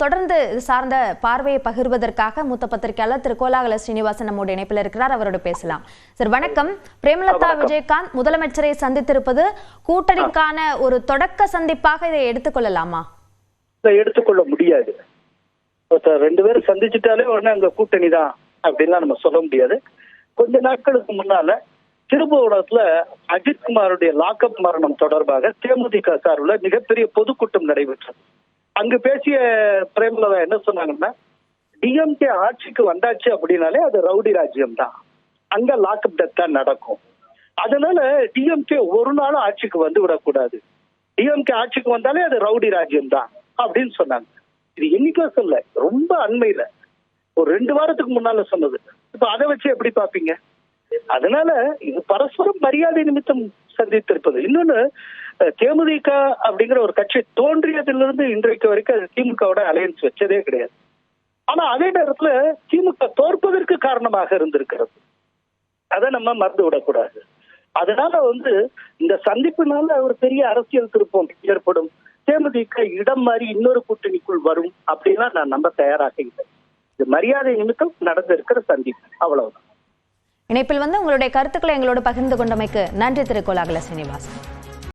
தொடர்ந்து இது சார்ந்த பார்வையை பகிர்வதற்காக மூத்த பத்திரிகையாளர் திரு கோலாகல ஸ்ரீனிவாசன் நம்மோட இணைப்பில் இருக்கிறார். அவரோட பேசலாம். சார் வணக்கம். பிரேமலதா விஜயகாந்த் முதலமைச்சரை சந்தித்திருப்பது கூட்டணிக்கான ஒரு தொடக்க சந்திப்பாக இதை எடுத்துக்கொள்ளலாமா? எடுத்துக்கொள்ள முடியாது. ரெண்டு பேரும் சந்திச்சுட்டாலே உடனே அங்க கூட்டணி தான் அப்படின்லாம் நம்ம சொல்ல முடியாது. கொஞ்ச நாட்களுக்கு முன்னால திருபுவனத்துல அஜித்குமாருடைய லாக்அப் மரணம் தொடர்பாக தேமுதிக சார்பில் மிகப்பெரிய பொதுக்கூட்டம் நடைபெற்றது. அங்கு பேசிய பிரேமலதா என்ன சொன்னாங்கன்னா, டிஎம்கே ஆட்சிக்கு வந்தாச்சு அப்படின்னாலே அது ரவுடி ராஜ்யம் தான், அங்க லாக்அப் டெத் தான் நடக்கும். அதனால டிஎம்கே ஒரு நாளும் ஆட்சிக்கு வந்து விடக்கூடாது, டிஎம்கே ஆட்சிக்கு வந்தாலே அது ரவுடி ராஜ்யம் தான் அப்படின்னு சொன்னாங்க. இது என்னைக்கோ சொல்ல, ரொம்ப அண்மையில ஒரு 2 வாரத்துக்கு முன்னால சொன்னது. இப்ப அதை வச்சு எப்படி பாப்பீங்க? அதனால இது பரஸ்பரம் மரியாதை நிமித்தம் சந்தித்திருப்பது. இன்னொன்னு, தேமுதிக அப்படிங்கிற ஒரு கட்சி தோன்றியதிலிருந்து இன்றைக்கு வரைக்கும் அது திமுகவோட அலையன்ஸ் வச்சதே கிடையாது. ஆனா அதே நேரத்துல திமுக தோற்பதற்கு காரணமாக இருந்திருக்கிறது. அதை நம்ம மறந்து விடக்கூடாது. அதனால இந்த சந்திப்பினால ஒரு பெரிய அரசியல் திருப்பம் ஏற்படும், தேமுதிக இடம் மாறி இன்னொரு கூட்டணிக்குள் வரும் அப்படின்னா நான் நம்ப தயாராக இல்லை. இது மரியாதை நிமித்தம் நடந்திருக்கிற சந்திப்பு, அவ்வளவுதான். இணைப்பில் உங்களுடைய கருத்துக்களை எங்களோடு பகிர்ந்து கொண்டமைக்கு நன்றி திரு கோலாகல ஸ்ரீனிவாசன்.